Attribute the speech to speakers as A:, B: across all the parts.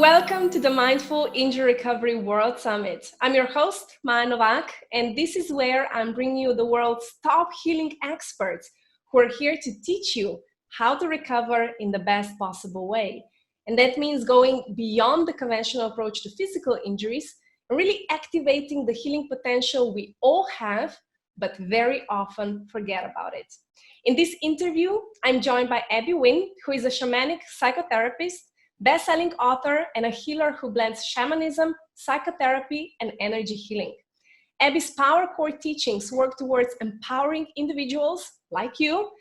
A: Welcome to the Mindful Injury Recovery World Summit. I'm your host, Maya Novak, and this is where I'm bringing you the world's top healing experts who are here to teach you how to recover in the best possible way. And that means going beyond the conventional approach to physical injuries and really activating the healing potential we all have, but very often forget about it. In this interview, I'm joined by Abby Wynn, who is a shamanic psychotherapist, best-selling author, and a healer who blends shamanism, psychotherapy, and energy healing. Abby's Power Core teachings work towards empowering individuals like you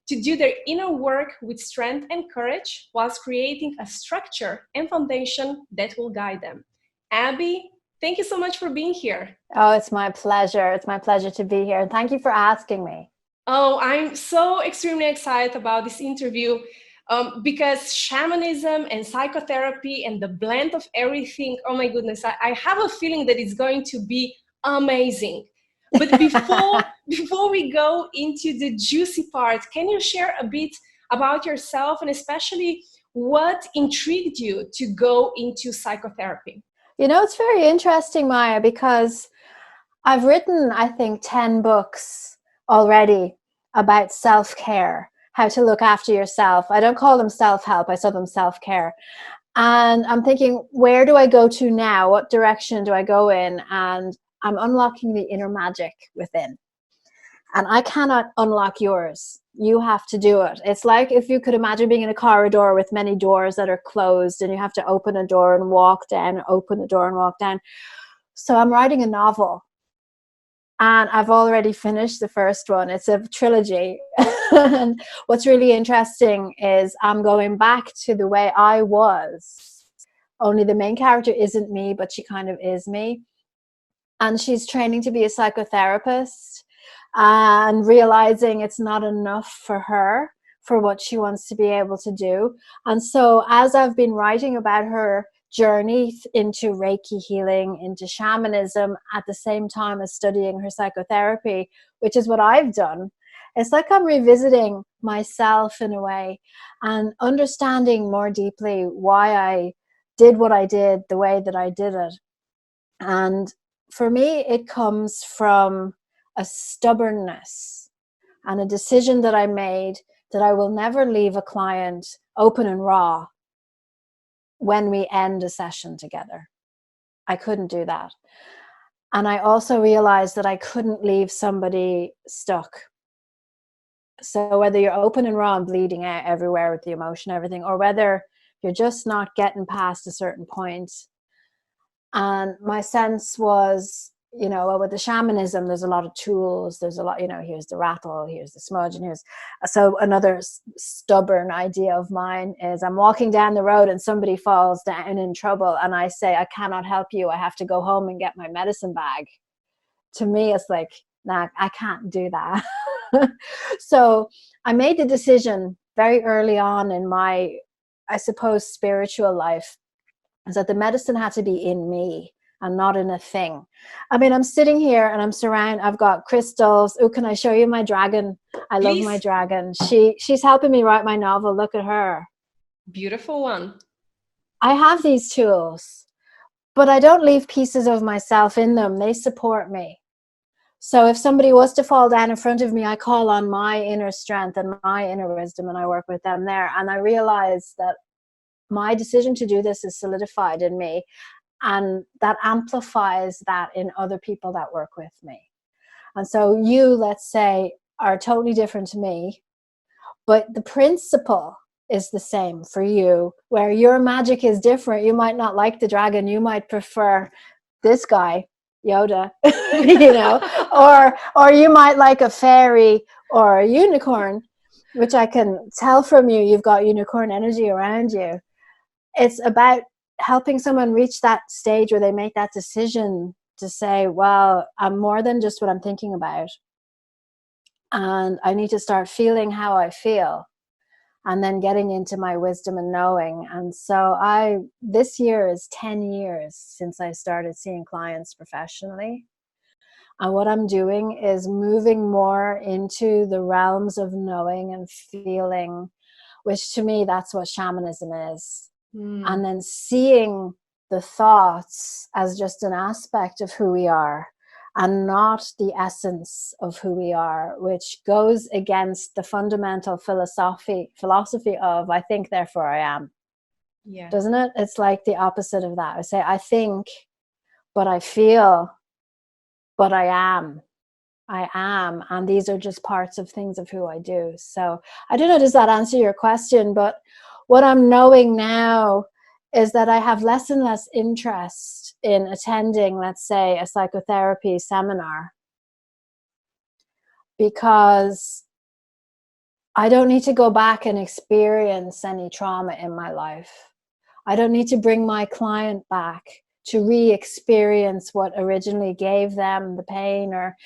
A: to do their inner work with strength and courage, whilst creating a structure and foundation that will guide them. Abby, thank you so much for being here.
B: Oh, it's my pleasure. It's my pleasure to be here. Thank you for asking me.
A: Oh, I'm so extremely excited about this interview. Because shamanism and psychotherapy and the blend of everything, oh my goodness, I have a feeling that it's going to be amazing. But before we go into the juicy part, can you share a bit about yourself and especially what intrigued you to go into psychotherapy?
B: You know, it's very interesting, Maya, because I've written, I think, 10 books already about self-care. How to look after yourself. I don't call them self-help, I call them self-care. And I'm thinking, where do I go to now? What direction do I go in? And I'm unlocking the inner magic within. And I cannot unlock yours. You have to do it. It's like if you could imagine being in a corridor with many doors that are closed and you have to open a door and walk down, open the door and walk down. So I'm writing a novel. And I've already finished the first one. It's a trilogy. And what's really interesting is I'm going back to the way I was. Only the main character isn't me, but she kind of is me. And she's training to be a psychotherapist and realizing it's not enough for her, for what she wants to be able to do. And so as I've been writing about her journey into Reiki healing, into shamanism, at the same time as studying her psychotherapy, which is what I've done. It's like I'm revisiting myself in a way and understanding more deeply why I did what I did the way that I did it. And for me, it comes from a stubbornness and a decision that I made that I will never leave a client open and raw when we end a session together. I couldn't do that. And I also realized that I couldn't leave somebody stuck. So whether you're open and raw and bleeding out everywhere with the emotion, everything, or whether you're just not getting past a certain point. And my sense was, you know, well, with the shamanism, there's a lot of tools. There's a lot, you know, here's the rattle, here's the smudge, and here's... So another stubborn idea of mine is I'm walking down the road and somebody falls down in trouble and I say, I cannot help you. I have to go home and get my medicine bag. To me, it's like, nah, I can't do that. So I made the decision very early on in my, I suppose, spiritual life, is that the medicine had to be in me and not in a thing. I mean, I'm sitting here and I'm surrounded, I've got crystals. Oh, can I show you my dragon? I love my dragon. She's helping me write my novel. Look at her.
A: Beautiful one.
B: I have these tools, but I don't leave pieces of myself in them. They support me. So if somebody was to fall down in front of me, I call on my inner strength and my inner wisdom and I work with them there. And I realize that my decision to do this is solidified in me. And that amplifies that in other people that work with me. And so you, let's say, are totally different to me, but the principle is the same for you, where your magic is different. You might not like the dragon. You might prefer this guy, Yoda, you know, or you might like a fairy or a unicorn, which I can tell from you, you've got unicorn energy around you. It's about helping someone reach that stage where they make that decision to say, well, I'm more than just what I'm thinking about. And I need to start feeling how I feel. And then getting into my wisdom and knowing. And so this year is 10 years since I started seeing clients professionally. And what I'm doing is moving more into the realms of knowing and feeling, which to me, that's what shamanism is. and then seeing the thoughts as just an aspect of who we are and not the essence of who we are, which goes against the fundamental philosophy of I think, therefore I am.
A: Yeah.
B: Doesn't it? It's like the opposite of that. I say I think, but I feel, but I am. And these are just parts of things of who I do. So I don't know, does that answer your question? But what I'm knowing now is that I have less and less interest in attending, let's say, a psychotherapy seminar, because I don't need to go back and experience any trauma in my life. I don't need to bring my client back to re-experience what originally gave them the pain, or,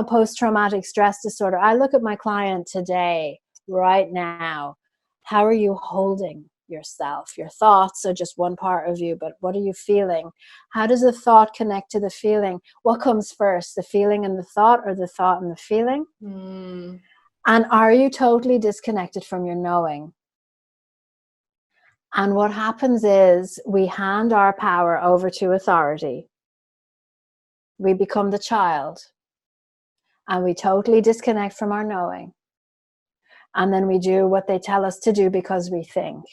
B: post-traumatic stress disorder. I look at my client today, right now. How are you holding yourself? Your thoughts are just one part of you, but what are you feeling? How does the thought connect to the feeling? What comes first, the feeling and the thought, or the thought and the feeling? And are you totally disconnected from your knowing? And what happens is we hand our power over to authority. We become the child, and we totally disconnect from our knowing. And then we do what they tell us to do because we think,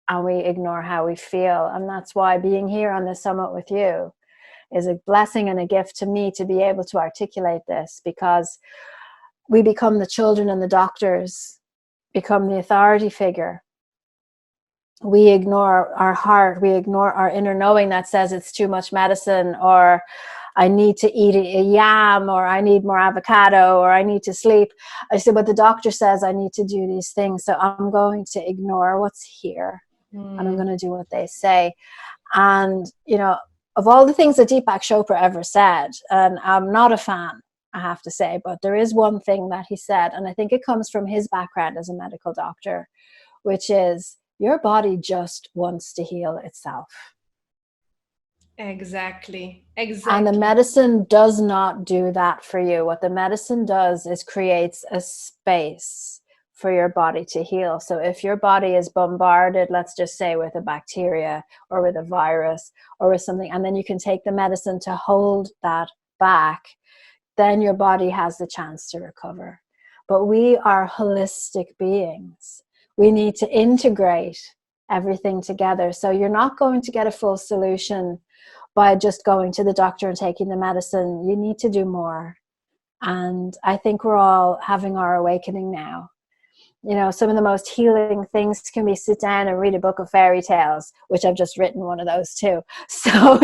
B: and we ignore how we feel. And that's why being here on this summit with you is a blessing and a gift to me, to be able to articulate this, because we become the children, and the doctors become the authority figure. We ignore our heart, we ignore our inner knowing that says it's too much medicine, or I need to eat a yam, or I need more avocado, or I need to sleep. I said, but the doctor says I need to do these things, so I'm going to ignore what's here, and I'm going to do what they say. And, of all the things that Deepak Chopra ever said, and I'm not a fan, I have to say, but there is one thing that he said, and I think it comes from his background as a medical doctor, which is, your body just wants to heal itself.
A: Exactly.
B: And the medicine does not do that for you. What the medicine does is creates a space for your body to heal. So if your body is bombarded, let's just say, with a bacteria or with a virus or with something, and then you can take the medicine to hold that back, then your body has the chance to recover. But we are holistic beings. We need to integrate everything together. So you're not going to get a full solution by just going to the doctor and taking the medicine. You need to do more. And I think we're all having our awakening now. Some of the most healing things can be sit down and read a book of fairy tales, which I've just written one of those too. So,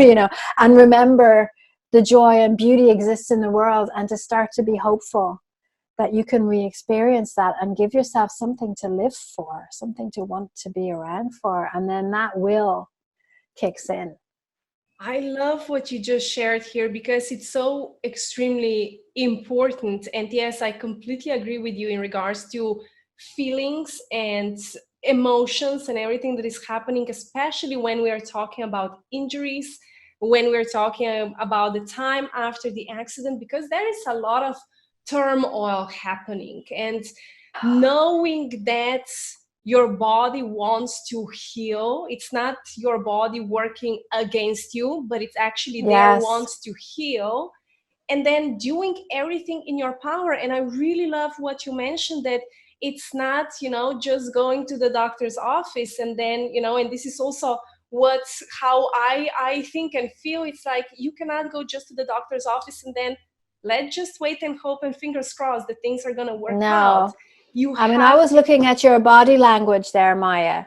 B: and remember the joy and beauty exists in the world, and to start to be hopeful that you can re-experience that and give yourself something to live for, something to want to be around for, and then that will kicks in.
A: I love what you just shared here, because it's so extremely important. And yes, I completely agree with you in regards to feelings and emotions and everything that is happening, especially when we are talking about injuries, when we're talking about the time after the accident, because there is a lot of turmoil happening. And knowing that your body wants to heal, it's not your body working against you, but it's actually there wants to heal, and then doing everything in your power. And I really love what you mentioned, that it's not just going to the doctor's office and then and this is also how I think and feel. It's like you cannot go just to the doctor's office and then let's just wait and hope and fingers crossed that things are going to work out.
B: I was looking at your body language there, Maya.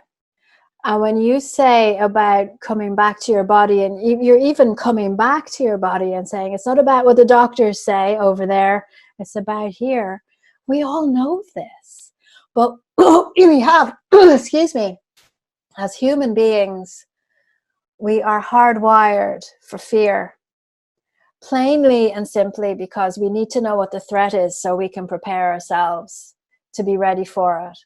B: And when you say about coming back to your body, and you're even coming back to your body and saying, it's not about what the doctors say over there, it's about here. We all know this. But we have, excuse me, as human beings, we are hardwired for fear. Plainly and simply because we need to know what the threat is so we can prepare ourselves to be ready for it.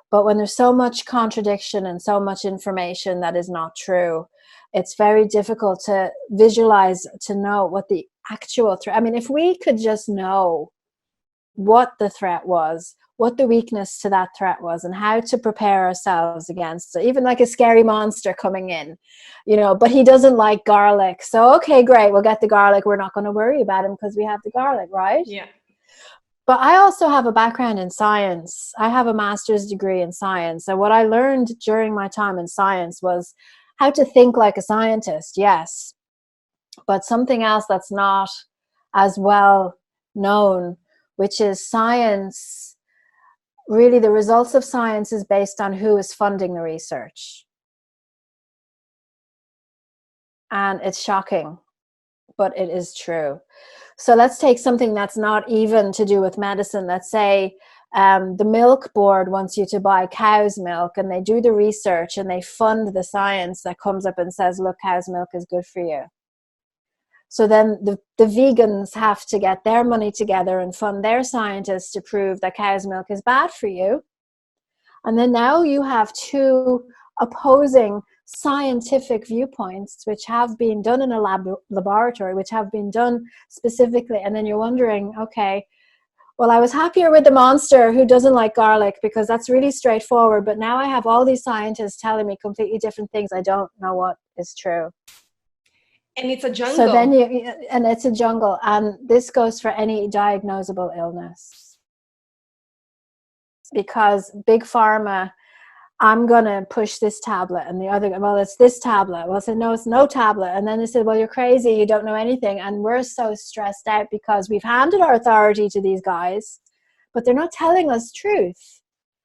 B: But when there's so much contradiction and so much information that is not true, it's very difficult to visualize, to know what the actual threat. I mean, if we could just know what the threat was, what the weakness to that threat was and how to prepare ourselves against it, even like a scary monster coming in, but he doesn't like garlic. So, okay, great, we'll get the garlic. We're not going to worry about him because we have the garlic, right?
A: Yeah.
B: But I also have a background in science. I have a master's degree in science. And what I learned during my time in science was how to think like a scientist, yes, but something else that's not as well known, which is science. Really, the results of science is based on who is funding the research. And it's shocking, but it is true. So let's take something that's not even to do with medicine. Let's say the milk board wants you to buy cow's milk, and they do the research and they fund the science that comes up and says, look, cow's milk is good for you. So then the vegans have to get their money together and fund their scientists to prove that cow's milk is bad for you. And then now you have two opposing scientific viewpoints, which have been done in a laboratory, which have been done specifically. And then you're wondering, okay, well, I was happier with the monster who doesn't like garlic because that's really straightforward. But now I have all these scientists telling me completely different things. I don't know what is true.
A: And it's a jungle.
B: So then and it's a jungle. And this goes for any diagnosable illness. Because big pharma, I'm going to push this tablet, and the other, well, it's this tablet. Well, I said, no, it's no tablet. And then they said, well, you're crazy. You don't know anything. And we're so stressed out because we've handed our authority to these guys, but they're not telling us truth.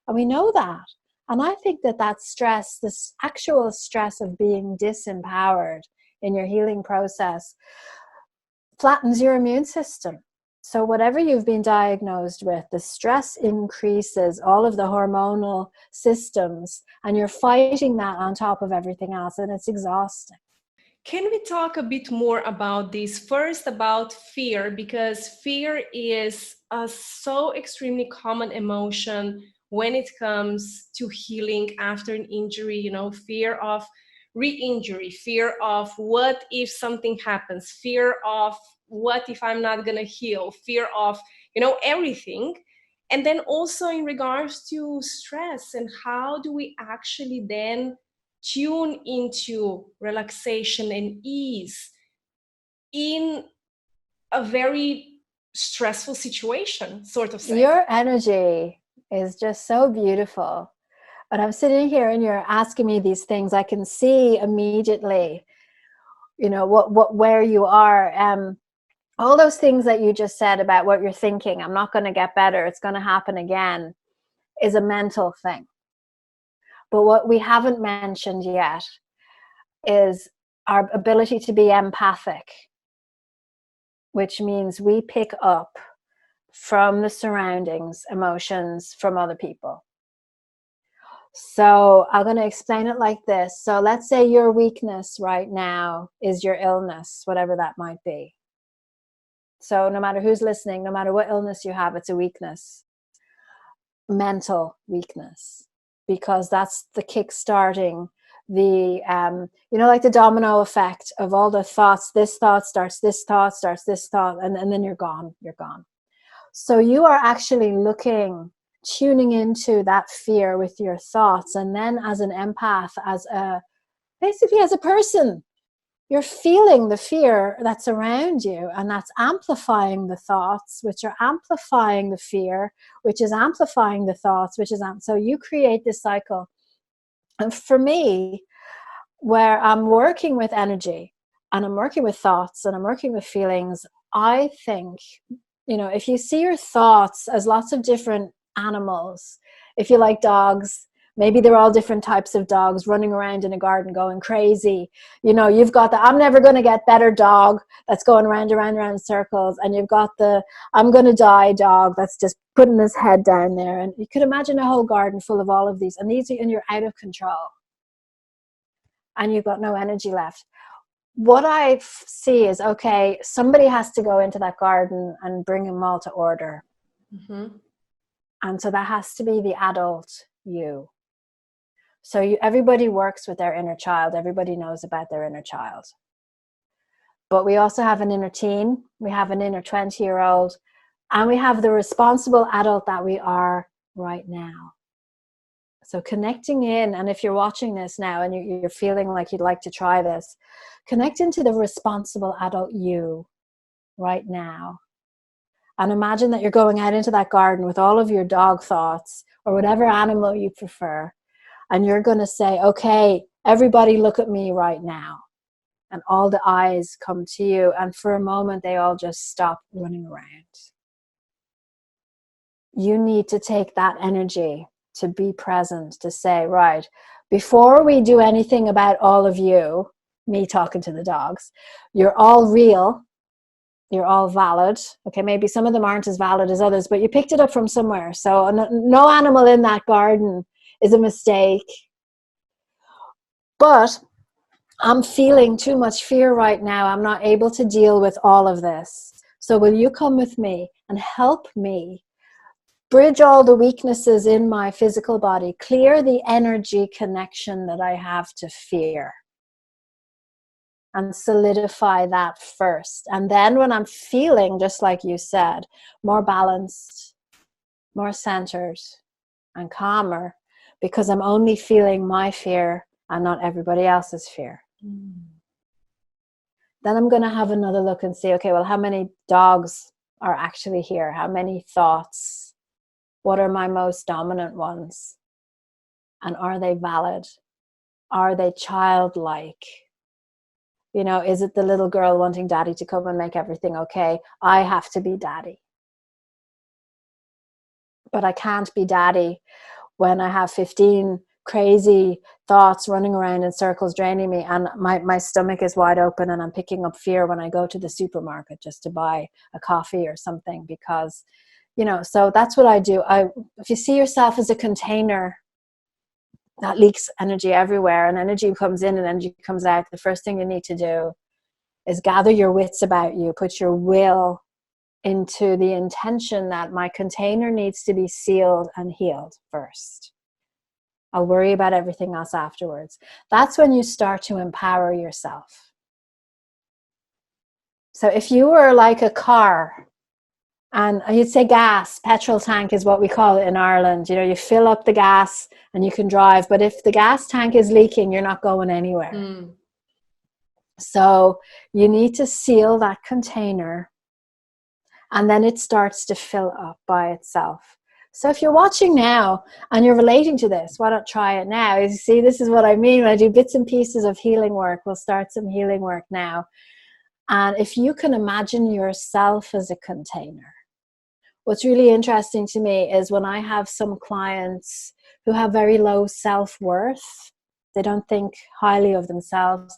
B: And we know that. And I think that stress, this actual stress of being disempowered in your healing process, flattens your immune system. So whatever you've been diagnosed with, the stress increases all of the hormonal systems, and you're fighting that on top of everything else, and it's exhausting.
A: Can we talk a bit more about this? First, about fear, because fear is a so extremely common emotion when it comes to healing after an injury, fear of re-injury, fear of what if something happens, fear of what if I'm not gonna heal, fear of, everything. And then also in regards to stress, and how do we actually then tune into relaxation and ease in a very stressful situation, sort of say.
B: Your energy is just so beautiful. But I'm sitting here and you're asking me these things. I can see immediately, where you are. All those things that you just said about what you're thinking, I'm not going to get better, it's going to happen again, is a mental thing. But what we haven't mentioned yet is our ability to be empathic, which means we pick up from the surroundings emotions from other people. So I'm going to explain it like this. So let's say your weakness right now is your illness, whatever that might be. So no matter who's listening, no matter what illness you have, it's a weakness. Mental weakness. Because that's the kick-starting the, like the domino effect of all the thoughts. This thought starts this thought, starts this thought, and then you're gone. So you are actually tuning into that fear with your thoughts. And then as an empath, basically as a person, you're feeling the fear that's around you, and that's amplifying the thoughts, which are amplifying the fear, which is amplifying the thoughts, so you create this cycle. And for me, where I'm working with energy and I'm working with thoughts and I'm working with feelings, I think, if you see your thoughts as lots of different animals, if you like dogs, maybe they're all different types of dogs running around in a garden going crazy. You've got the I'm never going to get better dog that's going around in circles. And you've got the I'm going to die dog that's just putting his head down there. And you could imagine a whole garden full of all of these. And you're out of control. And you've got no energy left. What I see is, okay, somebody has to go into that garden and bring them all to order.
A: Mm-hmm.
B: And so that has to be the adult you. So everybody works with their inner child. Everybody knows about their inner child. But we also have an inner teen. We have an inner 20-year-old. And we have the responsible adult that we are right now. So connecting in, and if you're watching this now and you're feeling like you'd like to try this, connect into the responsible adult you right now. And imagine that you're going out into that garden with all of your dog thoughts or whatever animal you prefer. And you're going to say, okay, everybody look at me right now. And all the eyes come to you. And for a moment, they all just stop running around. You need to take that energy to be present, to say, right, before we do anything about all of you, me talking to the dogs, you're all real, you're all valid. Okay, maybe some of them aren't as valid as others, but you picked it up from somewhere. So no animal in that garden is a mistake. But I'm feeling too much fear right now. I'm not able to deal with all of this. So will you come with me and help me bridge all the weaknesses in my physical body, clear the energy connection that I have to fear, and solidify that first. And then when I'm feeling, just like you said, more balanced, more centered, and calmer, because I'm only feeling my fear and not everybody else's fear. Then I'm going to have another look and see, okay, well, how many dogs are actually here? How many thoughts? What are my most dominant ones? And are they valid? Are they childlike? You know, is it the little girl wanting daddy to come and make everything okay? I have to be daddy. But I can't be daddy when I have 15 crazy thoughts running around in circles draining me, and my stomach is wide open, and I'm picking up fear when I go to the supermarket just to buy a coffee or something, because you know, so that's what I do. If you see yourself as a container that leaks energy everywhere, and energy comes in and energy comes out, the first thing you need to do is gather your wits about you, put your will into the intention that my container needs to be sealed and healed first. I'll worry about everything else afterwards. That's when you start to empower yourself. So if you were like a car, and you'd say gas, petrol tank is what we call it in Ireland. You know, you fill up the gas and you can drive. But if the gas tank is leaking, you're not going anywhere. So you need to seal that container, and then it starts to fill up by itself. So if you're watching now and you're relating to this, why not try it now? You see, this is what I mean when I do bits and pieces of healing work. We'll start some healing work now. And if you can imagine yourself as a container, what's really interesting to me is when I have some clients who have very low self-worth, they don't think highly of themselves,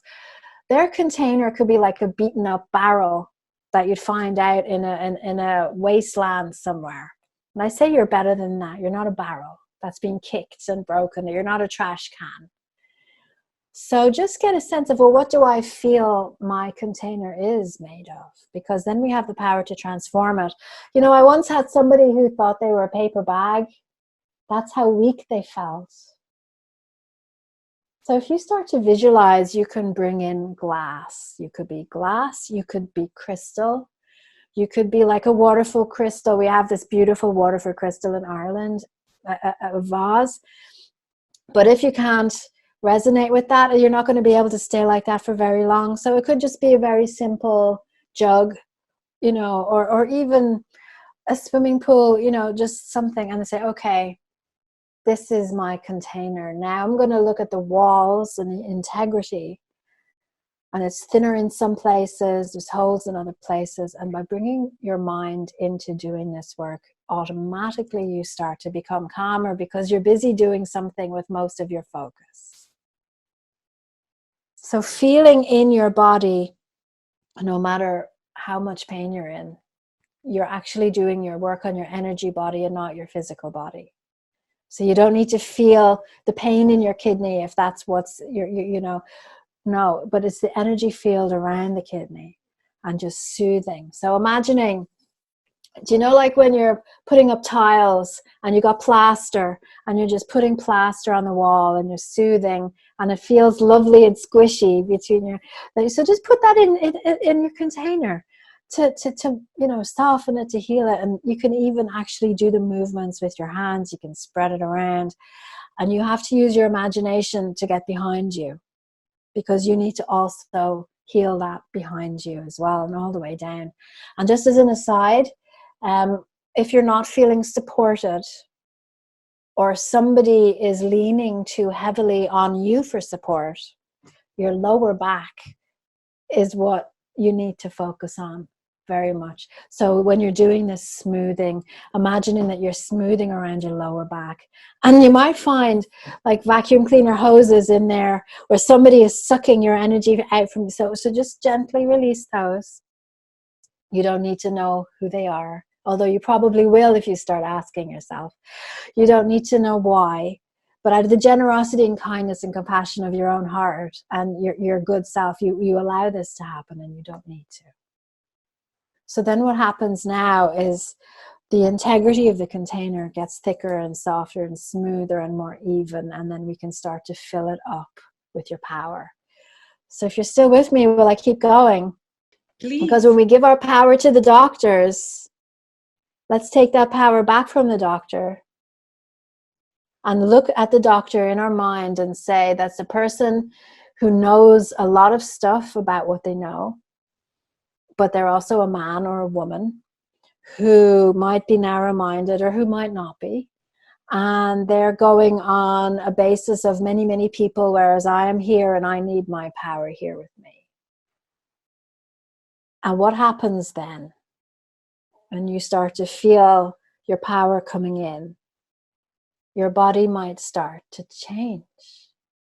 B: their container could be like a beaten up barrel that you'd find out in a wasteland somewhere. And I say you're better than that. You're not a barrel that's been kicked and broken. You're not a trash can. So just get a sense of, well, what do I feel my container is made of? Because then we have the power to transform it. You know, I once had somebody who thought they were a paper bag. That's how weak they felt. So if you start to visualize, you can bring in glass. You could be glass, you could be crystal. You could be like a waterfall crystal. We have this beautiful waterfall crystal in Ireland, a vase. But if you can't resonate with that, you're not going to be able to stay like that for very long. So it could just be a very simple jug, you know, or even a swimming pool, you know, just something, and say, okay, this is my container. Now I'm going to look at the walls and the integrity, and it's thinner in some places, there's holes in other places. And by bringing your mind into doing this work, automatically you start to become calmer because you're busy doing something with most of your focus. So feeling in your body, no matter how much pain you're in, you're actually doing your work on your energy body and not your physical body. So you don't need to feel the pain in your kidney if that's what's, you know, no, but it's the energy field around the kidney and just soothing. So imagining, do you know, like when you're putting up tiles and you got plaster and you're just putting plaster on the wall and you're soothing and it feels lovely and squishy between your, so just put that in your container. soften it, to heal it. And you can even actually do the movements with your hands. You can spread it around, and you have to use your imagination to get behind you, because you need to also heal that behind you as well, and all the way down. And just as an aside, if you're not feeling supported, or somebody is leaning too heavily on you for support, your lower back is what you need to focus on very much. So when you're doing this smoothing, imagining that you're smoothing around your lower back. And you might find like vacuum cleaner hoses in there where somebody is sucking your energy out from you. So just gently release those. You don't need to know who they are, although you probably will if you start asking yourself. You don't need to know why, but out of the generosity and kindness and compassion of your own heart and your good self, you allow this to happen, and you don't need to. So then what happens now is the integrity of the container gets thicker and softer and smoother and more even, and then we can start to fill it up with your power. So if you're still with me, will I keep going?
A: Please.
B: Because when we give our power to the doctors, let's take that power back from the doctor and look at the doctor in our mind and say, that's a person who knows a lot of stuff about what they know, but they're also a man or a woman who might be narrow-minded or who might not be. And they're going on a basis of many, many people, whereas I am here and I need my power here with me. And what happens then when you start to feel your power coming in? Your body might start to change.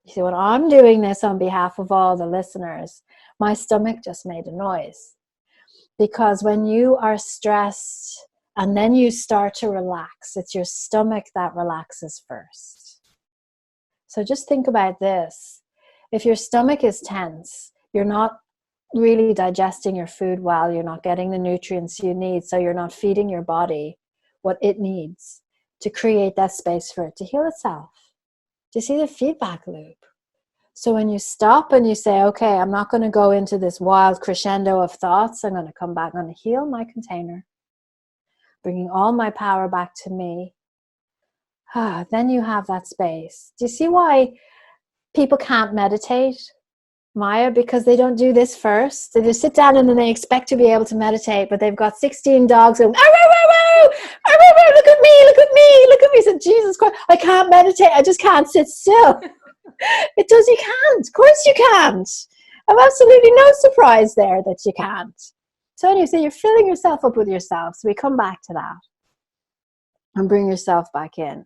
B: You see, when I'm doing this on behalf of all the listeners, my stomach just made a noise. Because when you are stressed and then you start to relax, it's your stomach that relaxes first. So just think about this. If your stomach is tense, you're not really digesting your food well, you're not getting the nutrients you need, so you're not feeding your body what it needs to create that space for it to heal itself. Do you see the feedback loop? So when you stop and you say, okay, I'm not going to go into this wild crescendo of thoughts, I'm going to come back, I'm going to heal my container, bringing all my power back to me. Then you have that space. Do you see why people can't meditate, Maya? Because they don't do this first. They just sit down and then they expect to be able to meditate, but they've got 16 dogs going, look at me, look at me, look at me. So Jesus Christ, I can't meditate. I just can't sit still. You can't. Of course you can't. I'm absolutely no surprise there that you can't. So anyway, so you're filling yourself up with yourself. So we come back to that and bring yourself back in.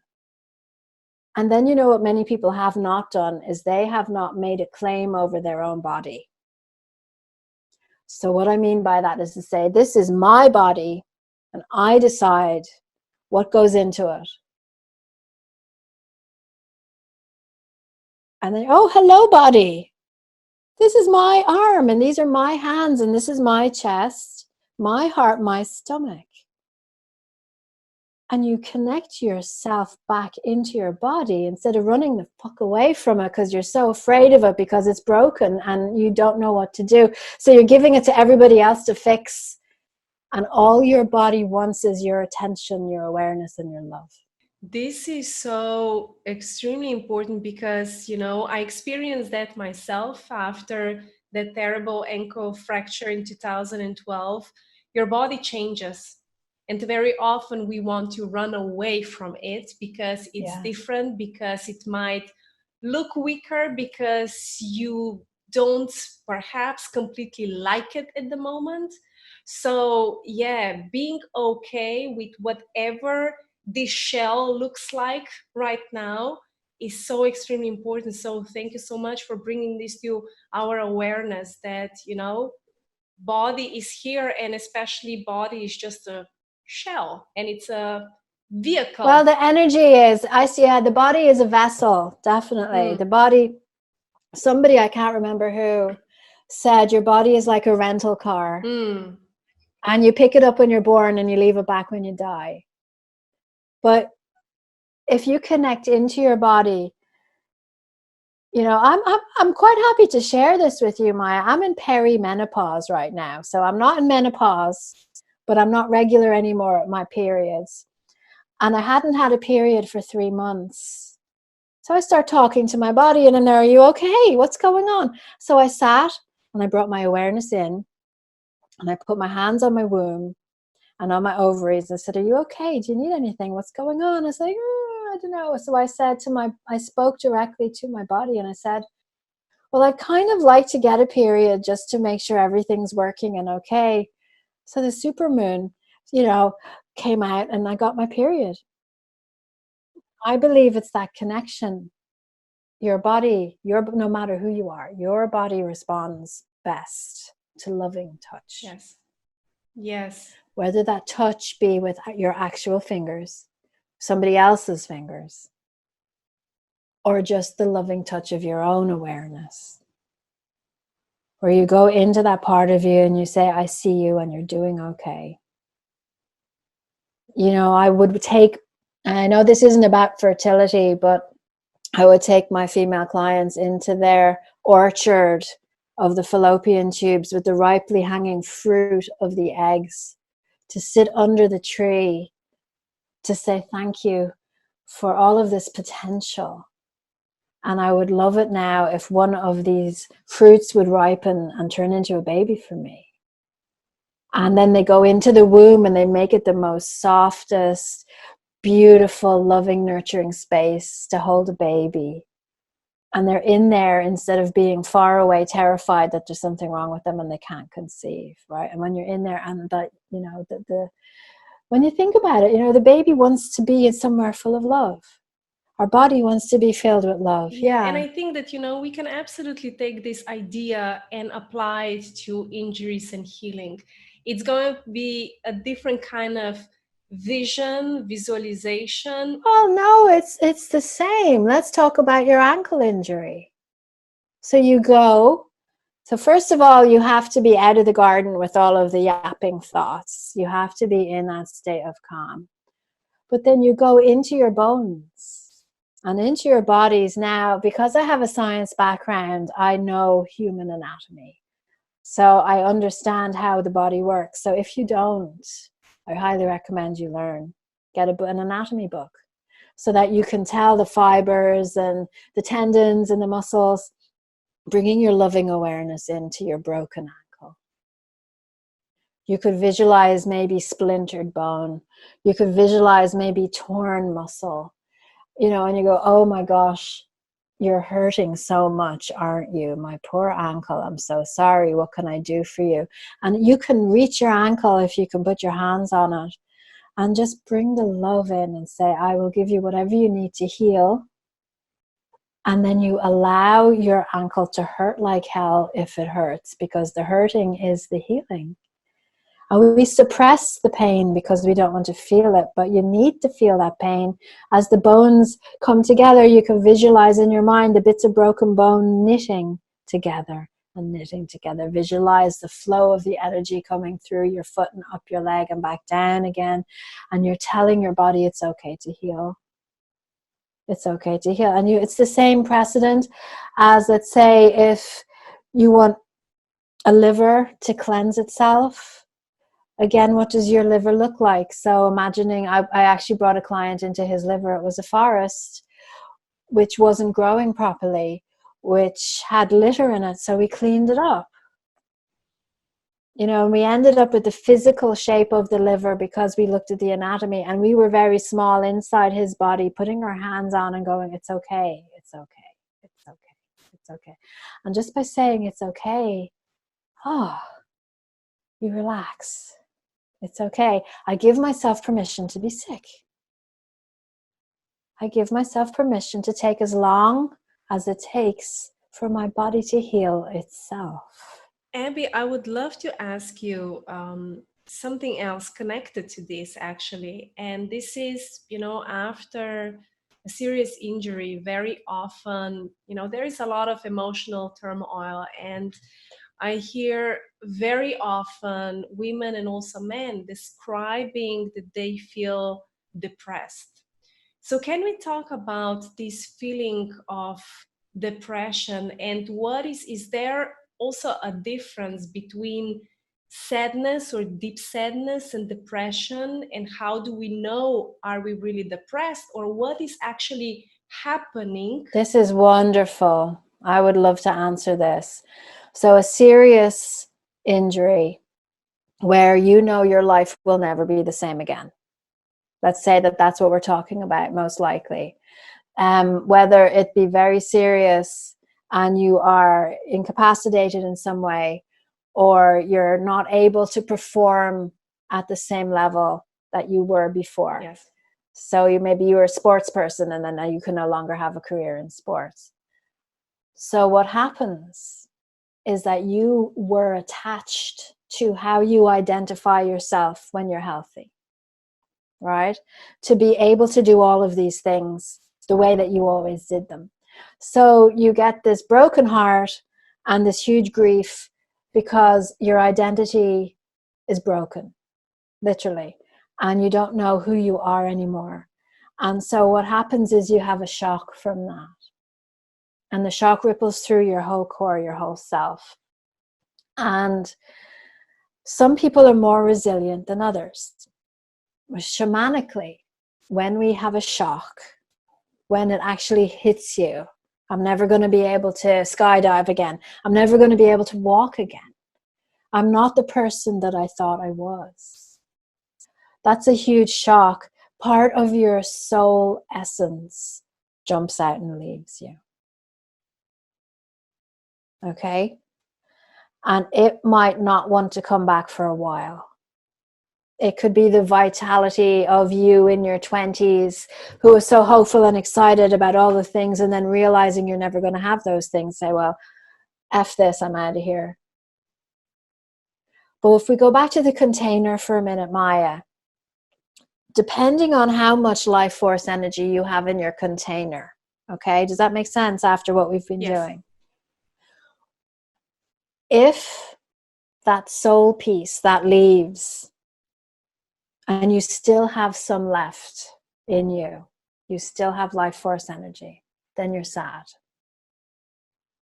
B: And then you know what many people have not done is they have not made a claim over their own body. So what I mean by that is to say, this is my body and I decide what goes into it. And then, oh, hello, body. This is my arm, and these are my hands, and this is my chest, my heart, my stomach. And you connect yourself back into your body instead of running the fuck away from it because you're so afraid of it because it's broken and you don't know what to do. So you're giving it to everybody else to fix. And all your body wants is your attention, your awareness, and your love.
A: This is so extremely important because, I experienced that myself after that terrible ankle fracture in 2012. Your body changes. And very often we want to run away from it because it's different, because it might look weaker, because you don't perhaps completely like it at the moment. So, being okay with whatever this shell looks like right now is so extremely important. So thank you so much for bringing this to our awareness that, body is here, and especially body is just a shell and it's a vehicle.
B: Well, the energy is, the body is a vessel, definitely. The body, somebody, I can't remember who, said your body is like a rental car. And you pick it up when you're born and you leave it back when you die. But if you connect into your body I'm quite happy to share this with you, Maya. I'm in perimenopause right now. So I'm not in menopause, but I'm not regular anymore at my periods. And I hadn't had a period for 3 months. So I start talking to my body and I'm there, are you okay? What's going on? So I sat and I brought my awareness in and I put my hands on my womb and on my ovaries. I said, are you okay? Do you need anything? What's going on? I was like, I don't know. So I spoke directly to my body and I said, well, I'd kind of like to get a period just to make sure everything's working and okay. So the supermoon, came out and I got my period. I believe it's that connection. Your body, no matter who you are, your body responds best to loving touch.
A: Yes. Yes.
B: Whether that touch be with your actual fingers, somebody else's fingers, or just the loving touch of your own awareness. Where you go into that part of you and you say, I see you and you're doing okay. I would take, I know this isn't about fertility, but I would take my female clients into their orchard of the fallopian tubes with the ripely hanging fruit of the eggs, to sit under the tree, to say thank you for all of this potential. And I would love it now if one of these fruits would ripen and turn into a baby for me. And then they go into the womb and they make it the most softest, beautiful, loving, nurturing space to hold a baby. And they're in there instead of being far away, terrified that there's something wrong with them and they can't conceive, right? And when you're in there and that, when you think about it, the baby wants to be somewhere full of love. Our body wants to be filled with love. Yeah.
A: And I think that, we can absolutely take this idea and apply it to injuries and healing. It's going to be a different kind of visualization.
B: Oh, no, it's the same. Let's talk about your ankle injury. So you go. So first of all, you have to be out of the garden with all of the yapping thoughts. You have to be in that state of calm. But then you go into your bones and into your bodies. Now, because I have a science background, I know human anatomy. So I understand how the body works. So if you don't, I highly recommend you learn. Get an anatomy book so that you can tell the fibers and the tendons and the muscles, bringing your loving awareness into your broken ankle. You could visualize maybe splintered bone. You could visualize maybe torn muscle, and you go, oh my gosh, you're hurting so much, aren't you? My poor ankle, I'm so sorry. What can I do for you? And you can reach your ankle if you can put your hands on it and just bring the love in and say, I will give you whatever you need to heal. And then you allow your ankle to hurt like hell if it hurts, because the hurting is the healing. And we suppress the pain because we don't want to feel it, but you need to feel that pain. As the bones come together, you can visualize in your mind the bits of broken bone knitting together and knitting together. Visualize the flow of the energy coming through your foot and up your leg and back down again. And you're telling your body it's okay to heal. It's okay to heal. And it's the same precedent as, let's say, if you want a liver to cleanse itself. Again, what does your liver look like? So imagining, I actually brought a client into his liver. It was a forest which wasn't growing properly, which had litter in it. So we cleaned it up. And we ended up with the physical shape of the liver because we looked at the anatomy, and we were very small inside his body, putting our hands on and going, it's okay, it's okay, it's okay, it's okay. And just by saying it's okay, you relax. It's okay. I give myself permission to be sick. I give myself permission to take as long as it takes for my body to heal itself.
A: Abby, I would love to ask you something else connected to this, actually. And this is, after a serious injury, very often, there is a lot of emotional turmoil. And I hear very often women and also men describing that they feel depressed. So can we talk about this feeling of depression, and what is there also a difference between sadness or deep sadness and depression, and how do we know, are we really depressed, or what is actually happening?
B: This is wonderful. I would love to answer this. So a serious injury where you know your life will never be the same again. Let's say that that's what we're talking about, most likely. Whether it be very serious and you are incapacitated in some way, or you're not able to perform at the same level that you were before.
A: Yes.
B: So maybe you were a sports person and then now you can no longer have a career in sports. So what happens is that you were attached to how you identify yourself when you're healthy, right? To be able to do all of these things the way that you always did them. So you get this broken heart and this huge grief because your identity is broken, literally, and you don't know who you are anymore. And so what happens is you have a shock from that. And the shock ripples through your whole core, your whole self. And some people are more resilient than others. Shamanically, when we have a shock, when it actually hits you, I'm never going to be able to skydive again. I'm never going to be able to walk again. I'm not the person that I thought I was. That's a huge shock. Part of your soul essence jumps out and leaves you. Okay? And it might not want to come back for a while. It could be the vitality of you in your 20s who are so hopeful and excited about all the things, and then realizing you're never going to have those things. Say, well, F this, I'm out of here. But if we go back to the container for a minute, Maya, depending on how much life force energy you have in your container, okay, does that make sense after what we've been doing? If that soul piece that leaves and you still have some left in you, you still have life force energy, then you're sad.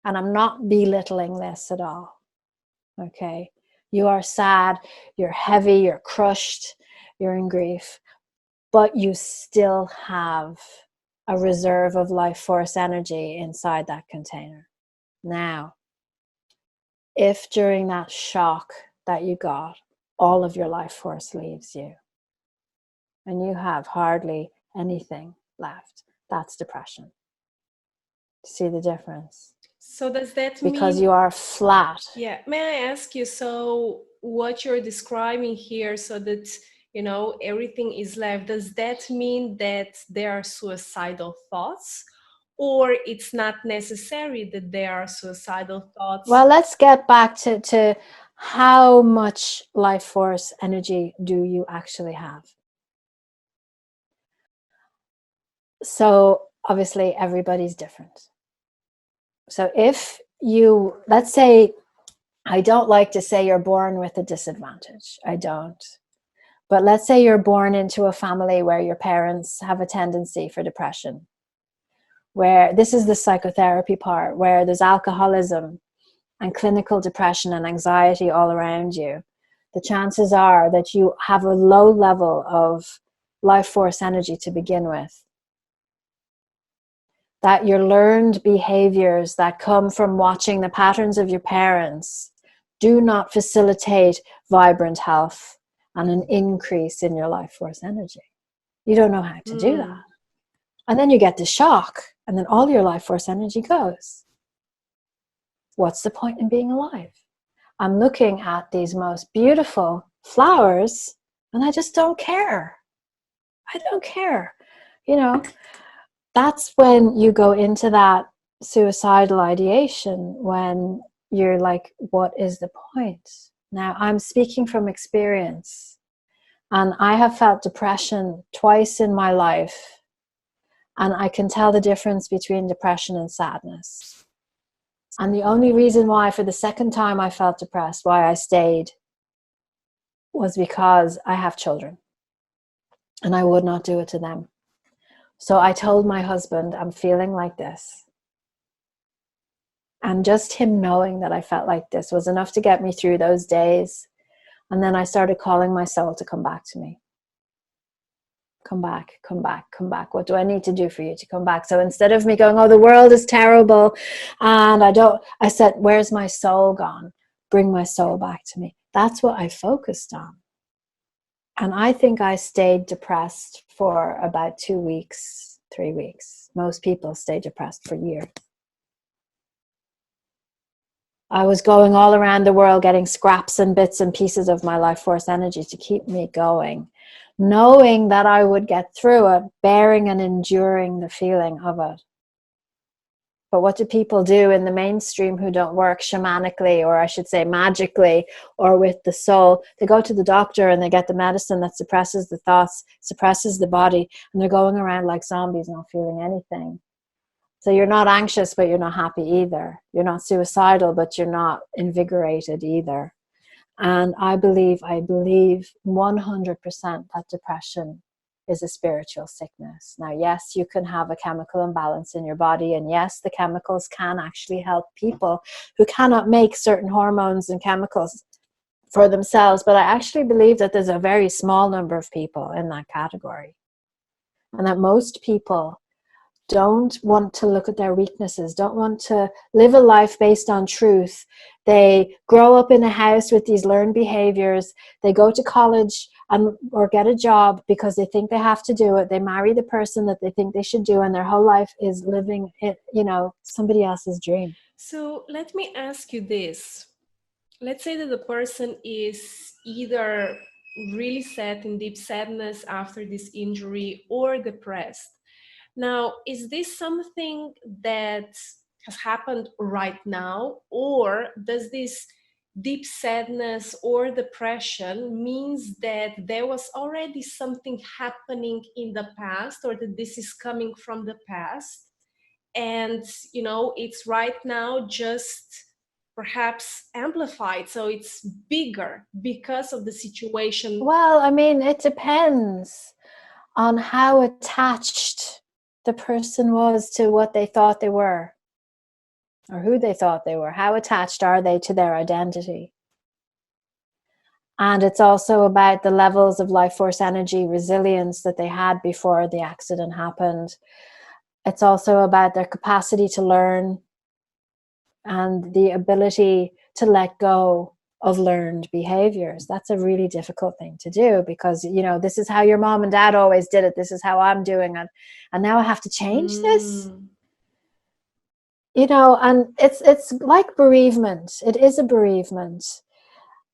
B: And I'm not belittling this at all, okay? You are sad, you're heavy, you're crushed, you're in grief, but you still have a reserve of life force energy inside that container. Now, if during that shock that you got, all of your life force leaves you and you have hardly anything left, that's depression. See the difference?
A: So does that
B: mean... Because you are flat.
A: Yeah. May I ask you, so what you're describing here, so that, you know, everything is left, does that mean that there are suicidal thoughts? Or it's not necessary that there are suicidal thoughts?
B: Well, let's get back to how much life force energy do you actually have? So obviously everybody's different. So if you, let's say, I don't like to say you're born with a disadvantage. I don't. But let's say you're born into a family where your parents have a tendency for depression, where this is the psychotherapy part, where there's alcoholism and clinical depression and anxiety all around you. The chances are that you have a low level of life force energy to begin with. That your learned behaviors that come from watching the patterns of your parents do not facilitate vibrant health and an increase in your life force energy. You don't know how to do that. And then you get the shock, and then all your life force energy goes. What's the point in being alive? I'm looking at these most beautiful flowers, and I just don't care. I don't care. You know, that's when you go into that suicidal ideation, when you're like, what is the point? Now, I'm speaking from experience, and I have felt depression twice in my life, and I can tell the difference between depression and sadness. And the only reason why for the second time I felt depressed, why I stayed, was because I have children, and I would not do it to them. So I told my husband, I'm feeling like this. And just him knowing that I felt like this was enough to get me through those days. And then I started calling my soul to come back to me. Come back, come back, come back. What do I need to do for you to come back? So instead of me going, oh, the world is terrible, and I said, where's my soul gone? Bring my soul back to me. That's what I focused on. And I think I stayed depressed for about 2 weeks, 3 weeks. Most people stay depressed for years. I was going all around the world getting scraps and bits and pieces of my life force energy to keep me going, knowing that I would get through it, bearing and enduring the feeling of it. But what do people do in the mainstream who don't work shamanically, or I should say magically, or with the soul? They go to the doctor and they get the medicine that suppresses the thoughts, suppresses the body, and they're going around like zombies, not feeling anything. So you're not anxious, but you're not happy either. You're not suicidal, but you're not invigorated either. And I believe 100% that depression is a spiritual sickness. Now, yes, you can have a chemical imbalance in your body. And yes, the chemicals can actually help people who cannot make certain hormones and chemicals for themselves. But I actually believe that there's a very small number of people in that category. And that most people don't want to look at their weaknesses, don't want to live a life based on truth. They grow up in a house with these learned behaviors. They go to college or get a job because they think they have to do it. They marry the person that they think they should do, and their whole life is living it, somebody else's dream.
A: So let me ask you this. Let's say that the person is either really sad in deep sadness after this injury or depressed. Now, is this something that has happened right now, or does this deep sadness or depression means that there was already something happening in the past, or that this is coming from the past, and it's right now just perhaps amplified, so it's bigger because of the situation?
B: Well, I mean, it depends on how attached the person was to what they thought they were, or who they thought they were. How attached are they to their identity? And it's also about the levels of life force energy resilience that they had before the accident happened. It's also about their capacity to learn and the ability to let go of learned behaviors. That's a really difficult thing to do because, this is how your mom and dad always did it. This is how I'm doing it. And now I have to change this. And it's like bereavement. It is a bereavement.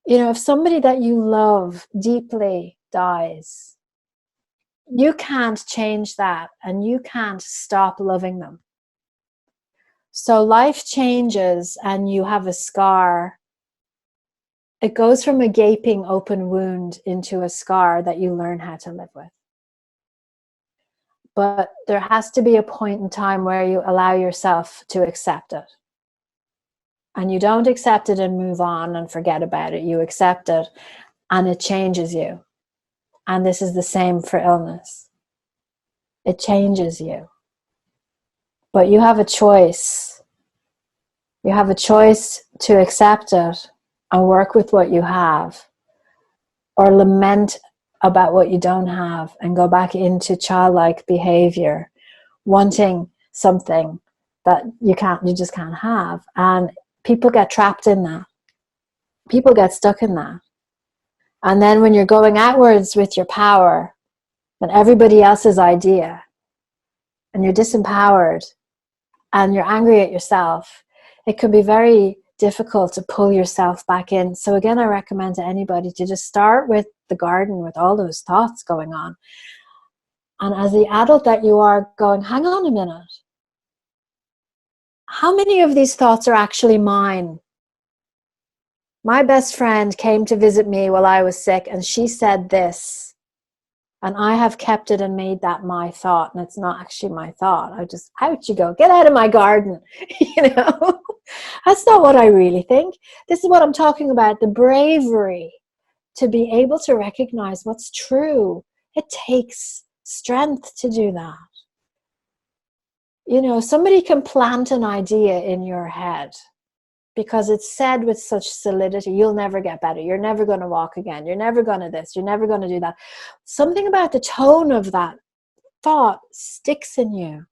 B: If somebody that you love deeply dies, you can't change that and you can't stop loving them. So life changes and you have a scar. It goes from a gaping open wound into a scar that you learn how to live with. But there has to be a point in time where you allow yourself to accept it. And you don't accept it and move on and forget about it. You accept it and it changes you. And this is the same for illness. It changes you. But you have a choice. You have a choice to accept it and work with what you have, or lament about what you don't have and go back into childlike behavior, wanting something that you just can't have. And people get trapped in that. People get stuck in that. And then when you're going outwards with your power and everybody else's idea, and you're disempowered and you're angry at yourself, it can be very difficult to pull yourself back in. So again, I recommend to anybody to just start with the garden with all those thoughts going on. And as the adult that you are, going, hang on a minute. How many of these thoughts are actually mine? My best friend came to visit me while I was sick and she said this. And I have kept it and made that my thought. And it's not actually my thought. Out you go. Get out of my garden. That's not what I really think. This is what I'm talking about. The bravery to be able to recognize what's true. It takes strength to do that. somebody can plant an idea in your head because it's said with such solidity, you'll never get better, you're never going to walk again, you're never going to this, you're never going to do that. Something about the tone of that thought sticks in you.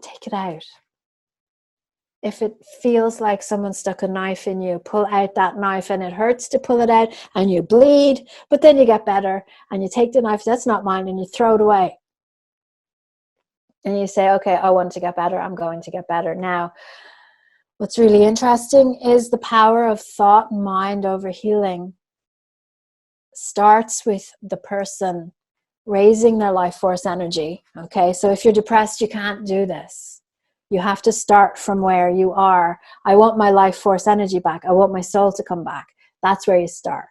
B: Take it out. If it feels like someone stuck a knife in you, pull out that knife, and it hurts to pull it out and you bleed, but then you get better and you take the knife, that's not mine, and you throw it away. And you say, okay, I want to get better, I'm going to get better. Now, what's really interesting is the power of thought and mind over healing starts with the person raising their life force energy. Okay, so if you're depressed, you can't do this. You have to start from where you are. I want my life force energy back. I want my soul to come back. That's where you start.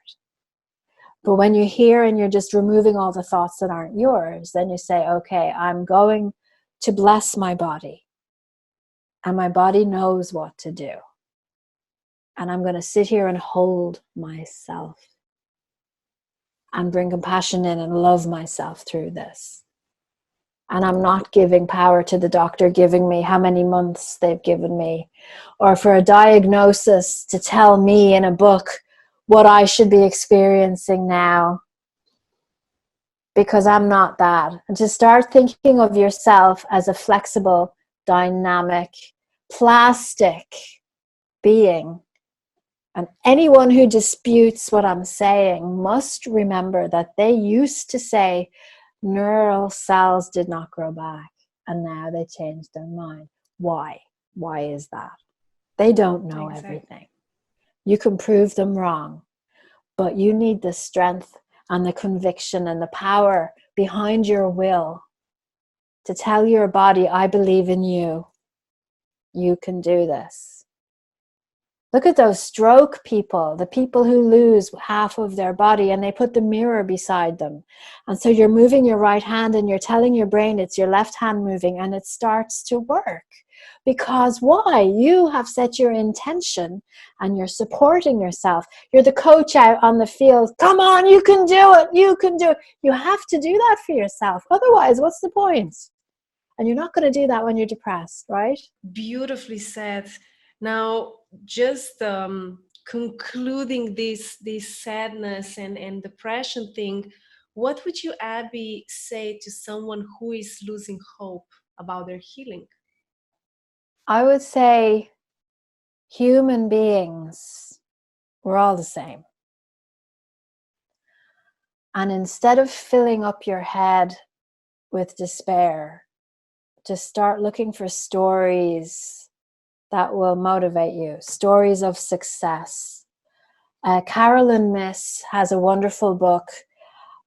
B: But when you hear and you're just removing all the thoughts that aren't yours, then you say, okay, I'm going to bless my body. And my body knows what to do. And I'm going to sit here and hold myself and bring compassion in and love myself through this. And I'm not giving power to the doctor giving me how many months they've given me, or for a diagnosis to tell me in a book what I should be experiencing now, because I'm not that. And to start thinking of yourself as a flexible, dynamic, plastic being. And anyone who disputes what I'm saying must remember that they used to say neural cells did not grow back, and now they changed their mind. Why? Why is that? They don't know everything. You can prove them wrong, but you need the strength and the conviction and the power behind your will to tell your body, I believe in you. You can do this. Look at those stroke people, the people who lose half of their body, and they put the mirror beside them. And so you're moving your right hand and you're telling your brain it's your left hand moving, and it starts to work. Because why? You have set your intention and you're supporting yourself. You're the coach out on the field. Come on, you can do it. You can do it. You have to do that for yourself. Otherwise, what's the point? And you're not going to do that when you're depressed, right?
A: Beautifully said. Now, just concluding this sadness and depression thing, what would you, Abby, say to someone who is losing hope about their healing?
B: I would say human beings, we're all the same. And instead of filling up your head with despair, just start looking for stories that will motivate you, stories of success. Carolyn Myss has a wonderful book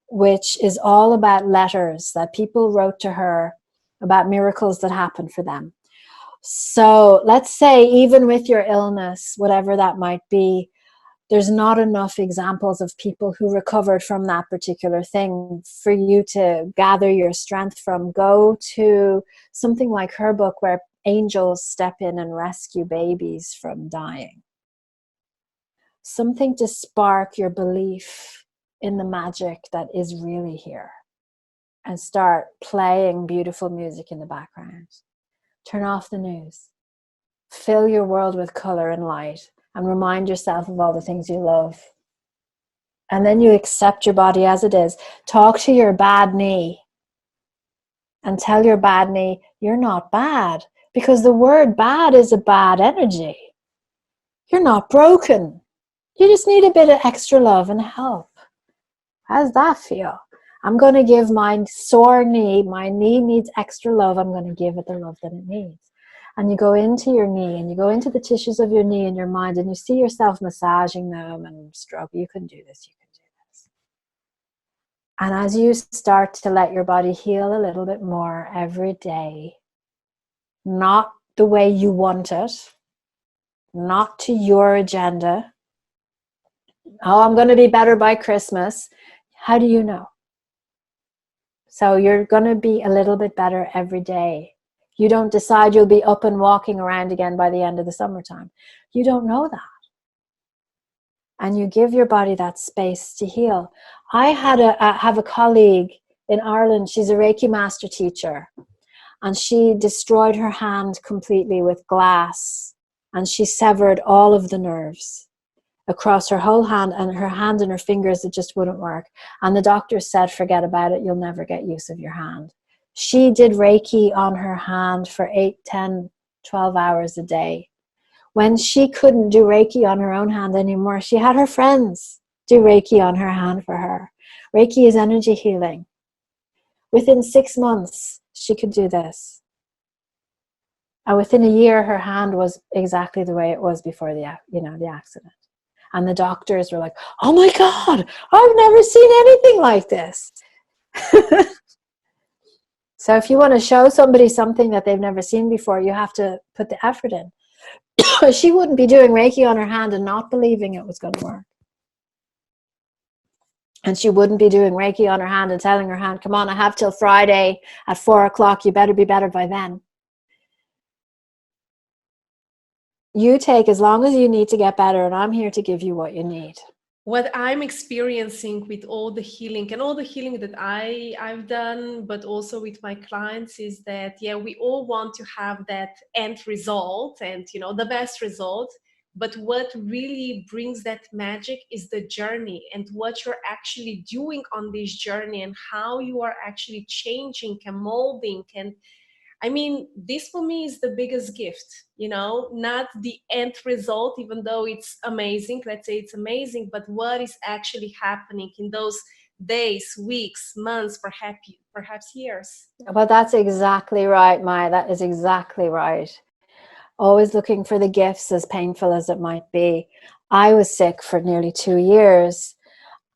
B: which is all about letters that people wrote to her about miracles that happened for them. So let's say even with your illness, whatever that might be, there's not enough examples of people who recovered from that particular thing for you to gather your strength from. Go to something like her book where angels step in and rescue babies from dying. Something to spark your belief in the magic that is really here. And start playing beautiful music in the background. Turn off the news. Fill your world with color and light. And remind yourself of all the things you love. And then you accept your body as it is. Talk to your bad knee. And tell your bad knee, you're not bad. Because the word bad is a bad energy. You're not broken. You just need a bit of extra love and help. How does that feel? I'm going to give my sore knee, my knee needs extra love. I'm going to give it the love that it needs. And you go into your knee and you go into the tissues of your knee and your mind and you see yourself massaging them and stroking. You can do this, you can do this. And as you start to let your body heal a little bit more every day, not the way you want it, not to your agenda. Oh, I'm going to be better by Christmas. How do you know? So you're going to be a little bit better every day. You don't decide you'll be up and walking around again by the end of the summertime. You don't know that. And you give your body that space to heal. I have a colleague in Ireland. She's a Reiki master teacher. and she destroyed her hand completely with glass, and she severed all of the nerves across her whole hand, and her hand and her fingers, it just wouldn't work. And the doctor said, forget about it, you'll never get use of your hand. She did Reiki on her hand for 8, 10, 12 hours a day. When she couldn't do Reiki on her own hand anymore, she had her friends do Reiki on her hand for her. Reiki is energy healing. Within 6 months, she could do this. And within a year, her hand was exactly the way it was before the accident. And the doctors were like, oh my God, I've never seen anything like this. So if you want to show somebody something that they've never seen before, you have to put the effort in. She wouldn't be doing Reiki on her hand and not believing it was going to work. And she wouldn't be doing Reiki on her hand and telling her hand, come on, I have till Friday at 4 o'clock. You better be better by then. You take as long as you need to get better, and I'm here to give you what you need.
A: What I'm experiencing with all the healing and all the healing that I've done, but also with my clients, is that, yeah, we all want to have that end result and, the best result. But what really brings that magic is the journey and what you're actually doing on this journey and how you are actually changing and molding. And I mean, this for me is the biggest gift, not the end result, even though it's amazing. Let's say it's amazing, but what is actually happening in those days, weeks, months, perhaps years.
B: Well, that's exactly right, Maya. That is exactly right. Always looking for the gifts, as painful as it might be. I was sick for nearly 2 years,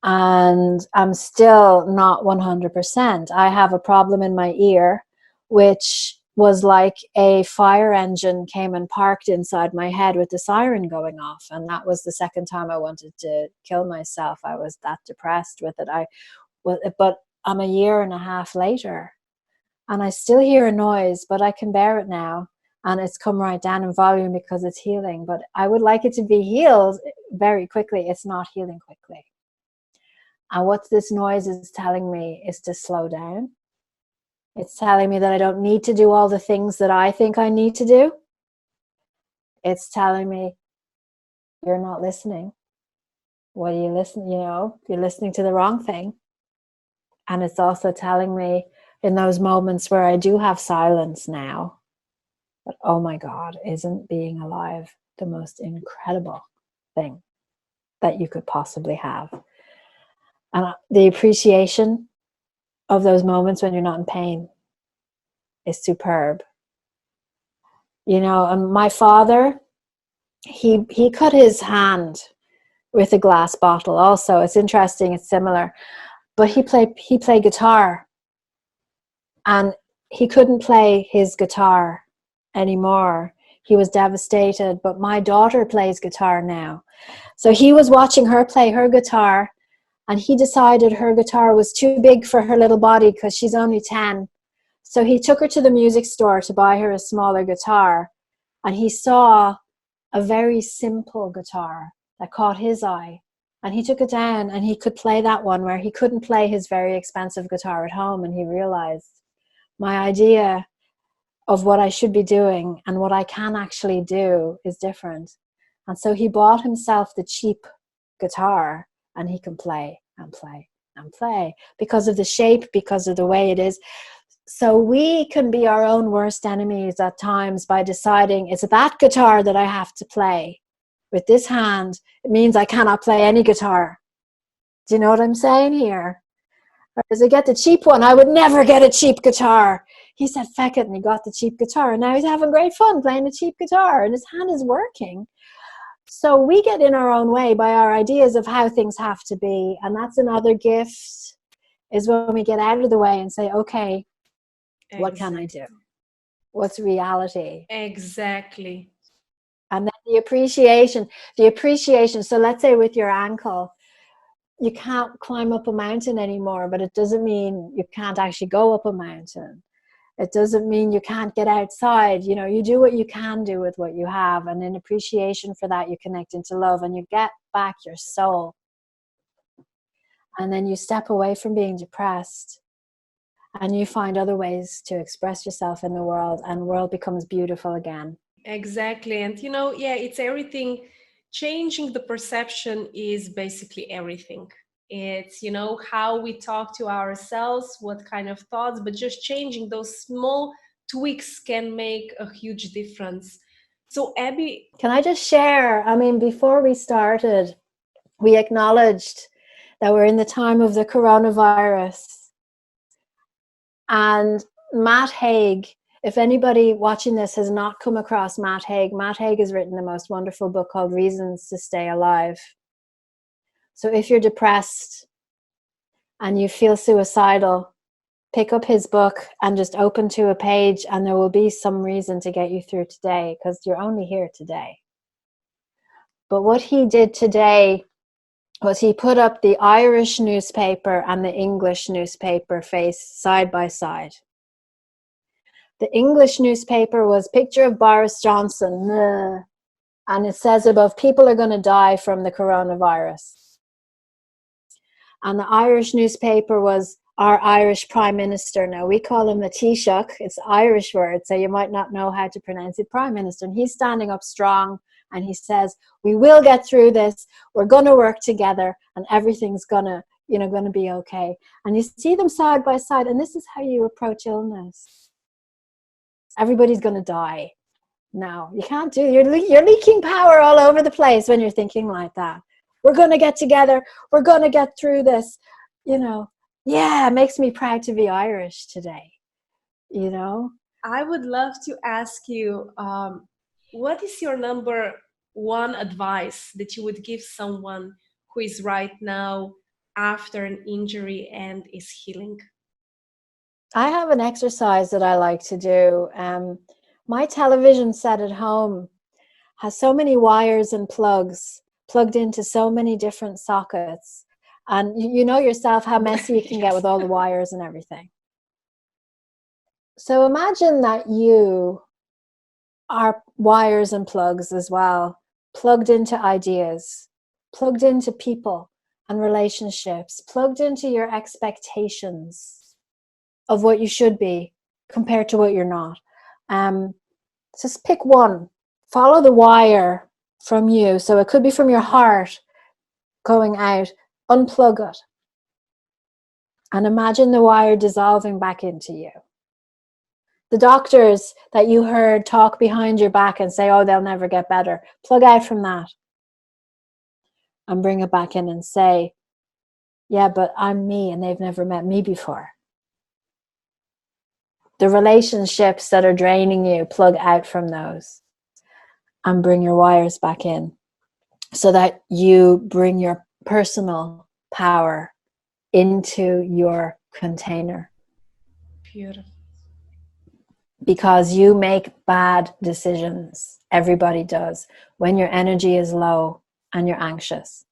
B: and I'm still not 100%. I have a problem in my ear, which was like a fire engine came and parked inside my head with the siren going off. And that was the second time I wanted to kill myself. I was that depressed with it. But I'm a year and a half later, and I still hear a noise, but I can bear it now. And it's come right down in volume because it's healing. But I would like it to be healed very quickly. It's not healing quickly. And what this noise is telling me is to slow down. It's telling me that I don't need to do all the things that I think I need to do. It's telling me, you're not listening. What are you listening? You're listening to the wrong thing. And it's also telling me in those moments where I do have silence now, that, oh my God, isn't being alive the most incredible thing that you could possibly have? And the appreciation of those moments when you're not in pain is superb. And my father, he cut his hand with a glass bottle also. It's interesting, it's similar. But he played guitar, and he couldn't play his guitar anymore. He was devastated, but my daughter plays guitar now. So he was watching her play her guitar, and he decided her guitar was too big for her little body because she's only 10. So he took her to the music store to buy her a smaller guitar, and he saw a very simple guitar that caught his eye. And he took it down, and he could play that one where he couldn't play his very expensive guitar at home. And he realized my idea of what I should be doing and what I can actually do is different. And so he bought himself the cheap guitar, and he can play and play and play because of the shape, because of the way it is. So we can be our own worst enemies at times by deciding, it's that guitar that I have to play. With this hand, it means I cannot play any guitar. Do you know what I'm saying here? Whereas I get the cheap one, I would never get a cheap guitar. He said, feck it, and he got the cheap guitar. And now he's having great fun playing the cheap guitar, and his hand is working. So we get in our own way by our ideas of how things have to be. And that's another gift, is when we get out of the way and say, okay, what can I do? What's reality?
A: Exactly.
B: And then the appreciation. So let's say with your ankle, you can't climb up a mountain anymore, but it doesn't mean you can't actually go up a mountain. It doesn't mean you can't get outside. You do what you can do with what you have. And in appreciation for that, you connect into love, and you get back your soul. And then you step away from being depressed. and you find other ways to express yourself in the world, and the world becomes beautiful again.
A: Exactly. And yeah, it's everything. Changing the perception is basically everything. It's, how we talk to ourselves, what kind of thoughts, but just changing those small tweaks can make a huge difference. So, Abby,
B: can I just share? I mean, before we started, we acknowledged that we're in the time of the coronavirus. And Matt Haig, if anybody watching this has not come across Matt Haig has written the most wonderful book called Reasons to Stay Alive. So if you're depressed and you feel suicidal, pick up his book and just open to a page, and there will be some reason to get you through today, because you're only here today. But what he did today was he put up the Irish newspaper and the English newspaper face side by side. The English newspaper was picture of Boris Johnson, and it says above, people are going to die from the coronavirus. And the Irish newspaper was our Irish Prime Minister. Now, we call him the Taoiseach. It's an Irish word, so you might not know how to pronounce it, Prime Minister. And he's standing up strong, and he says, we will get through this. We're going to work together, and everything's going to be okay. And you see them side by side, and this is how you approach illness. Everybody's going to die. No, you can't do it. You're leaking power all over the place when you're thinking like that. We're going to get together. We're going to get through this. Yeah, it makes me proud to be Irish today.
A: I would love to ask you, what is your number one advice that you would give someone who is right now after an injury and is healing?
B: I have an exercise that I like to do. My television set at home has so many wires and plugs plugged into so many different sockets. And you know yourself how messy you can get with all the wires and everything. So imagine that you are wires and plugs as well, plugged into ideas, plugged into people and relationships, plugged into your expectations of what you should be compared to what you're not. Just pick one. Follow the wire from you. So it could be from your heart going out. Unplug it. And imagine the wire dissolving back into you. The doctors that you heard talk behind your back and say, oh, they'll never get better. Plug out from that. And bring it back in and say, yeah, but I'm me and they've never met me before. The relationships that are draining you, plug out from those and bring your wires back in so that you bring your personal power into your container.
A: Beautiful.
B: Because you make bad decisions. Everybody does. When your energy is low and you're anxious.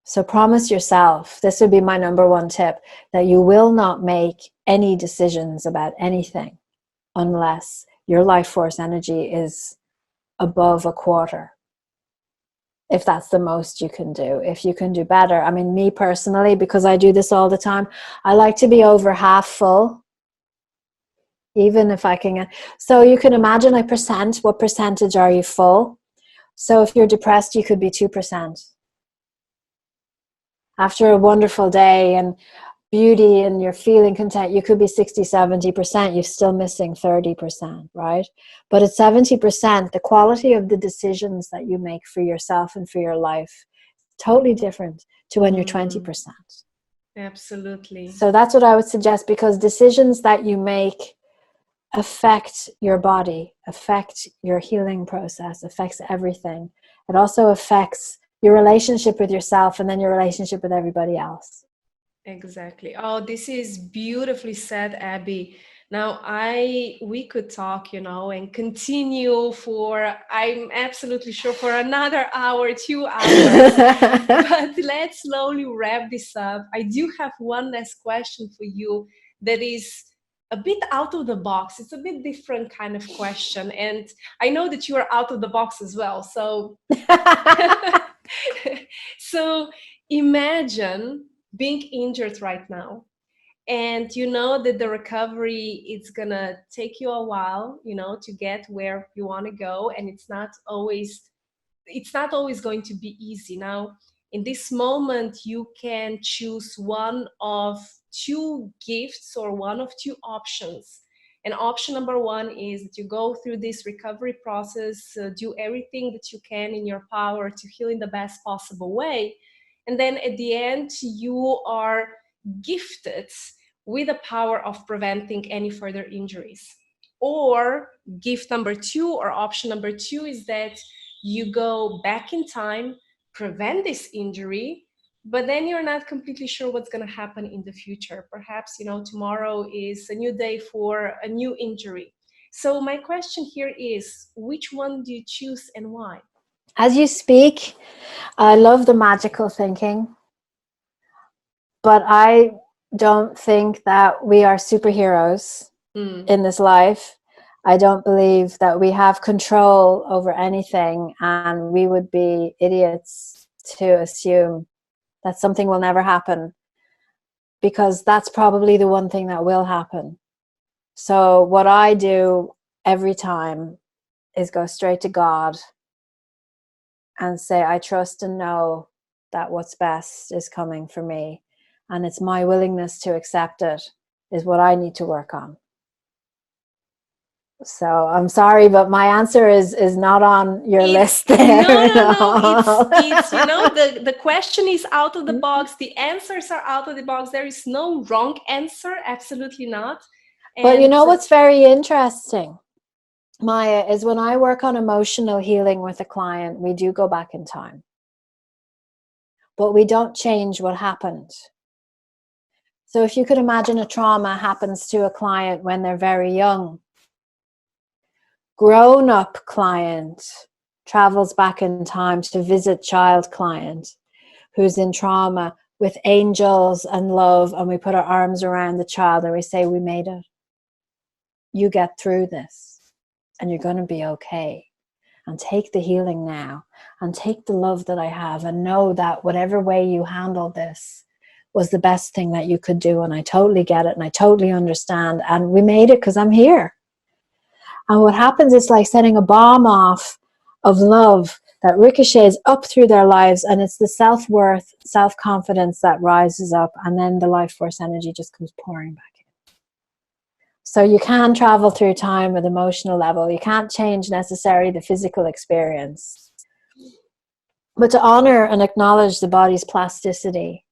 B: So promise yourself, this would be my number one tip, that you will not make any decisions about anything unless your life force energy is above a quarter. If that's the most you can do. If you can do better. I mean, me personally, because I do this all the time, I like to be over half full. Even if I can. So you can imagine what percentage are you full? So if you're depressed, you could be 2%. After a wonderful day and beauty and you're feeling content, you could be 60-70%. You're still missing 30%, right? But at 70%, the quality of the decisions that you make for yourself and for your life totally different to when you're 20%.
A: Absolutely.
B: So that's what I would suggest, because decisions that you make affect your body, affect your healing process, affects everything. It also affects your relationship with yourself and then your relationship with everybody else.
A: Exactly. Oh, this is beautifully said, Abby. Now, we could talk, and continue for, I'm absolutely sure, for another hour, 2 hours. But let's slowly wrap this up. I do have one last question for you that is a bit out of the box. It's a bit different kind of question. And I know that you are out of the box as well. So, so imagine being injured right now, and you know that the recovery is gonna take you a while, you know, to get where you want to go, and it's not always going to be easy. Now, in this moment, you can choose one of two gifts or one of two options. And option number one is that you go through this recovery process, do everything that you can in your power to heal in the best possible way. And then at the end, you are gifted with the power of preventing any further injuries. Or gift number two, or option number two, is that you go back in time, prevent this injury, but then you're not completely sure what's going to happen in the future. Perhaps, you know, tomorrow is a new day for a new injury. So my question here is, which one do you choose and why?
B: As you speak, I love the magical thinking, but I don't think that we are superheroes in this life. I don't believe that we have control over anything, and we would be idiots to assume that something will never happen, because that's probably the one thing that will happen. So what I do every time is go straight to God and say, I trust and know that what's best is coming for me, and it's my willingness to accept it is what I need to work on. So I'm sorry, but my answer is not on your list there.
A: No. It's you know, the question is out of the box. The answers are out of the box. There is no wrong answer. Absolutely not.
B: But you know what's very interesting, Maya, is when I work on emotional healing with a client, we do go back in time. But we don't change what happened. So if you could imagine a trauma happens to a client when they're very young. Grown-up client travels back in time to visit child client who's in trauma with angels and love, and we put our arms around the child and we say, we made it. You get through this and you're going to be okay. And take the healing now, and take the love that I have, and know that whatever way you handled this was the best thing that you could do. And I totally get it, and I totally understand. And we made it because I'm here. And what happens is like setting a bomb off of love that ricochets up through their lives, and it's the self-worth, self-confidence that rises up, and then the life force energy just comes pouring back in. So you can travel through time with emotional level. You can't change necessarily the physical experience. But to honor and acknowledge the body's plasticity,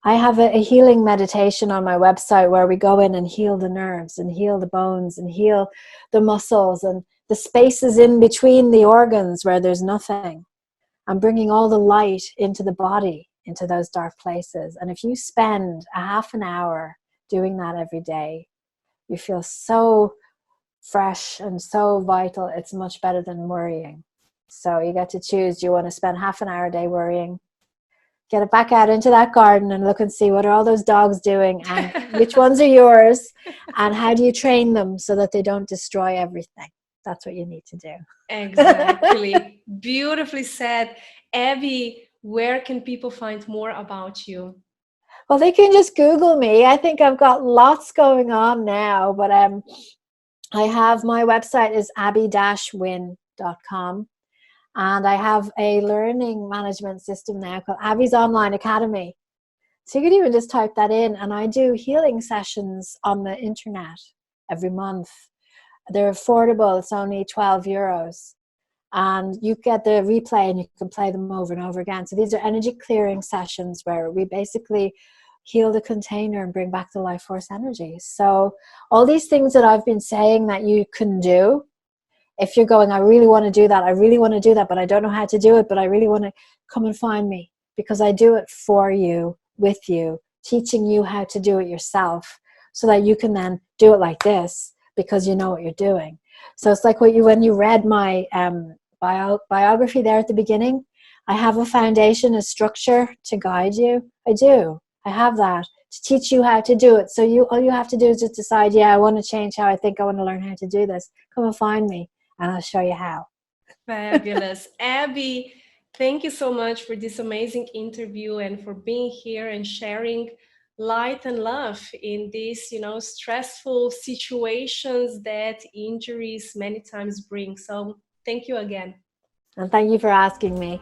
B: I have a healing meditation on my website where we go in and heal the nerves and heal the bones and heal the muscles and the spaces in between the organs where there's nothing. I'm bringing all the light into the body, into those dark places. And if you spend a half an hour doing that every day, you feel so fresh and so vital. It's much better than worrying. So you get to choose. Do you want to spend half an hour a day worrying? Get it back out into that garden and look and see what are all those dogs doing, and which ones are yours, and how do you train them so that they don't destroy everything. That's what you need to do.
A: Exactly. Beautifully said. Abby, where can people find more about you?
B: Well, they can just Google me. I think I've got lots going on now, but I have, my website is abby-win.com. And I have a learning management system now called Abby's Online Academy. So you could even just type that in, and I do healing sessions on the internet every month. They're affordable. It's only €12. And you get the replay and you can play them over and over again. So these are energy clearing sessions where we basically heal the container and bring back the life force energy. So all these things that I've been saying that you can do, if you're going, I really want to do that, but I don't know how to do it, but I really want to, come and find me, because I do it for you, with you, teaching you how to do it yourself so that you can then do it like this because you know what you're doing. So it's like when you read my biography there at the beginning, I have a foundation, a structure to guide you. I do. I have that to teach you how to do it. So all you have to do is just decide, yeah, I want to change how I think, I want to learn how to do this. Come and find me and I'll show you how.
A: Fabulous. Abby, Thank you so much for this amazing interview and for being here and sharing light and love in these, stressful situations that injuries many times bring. So thank you again.
B: And thank you for asking me.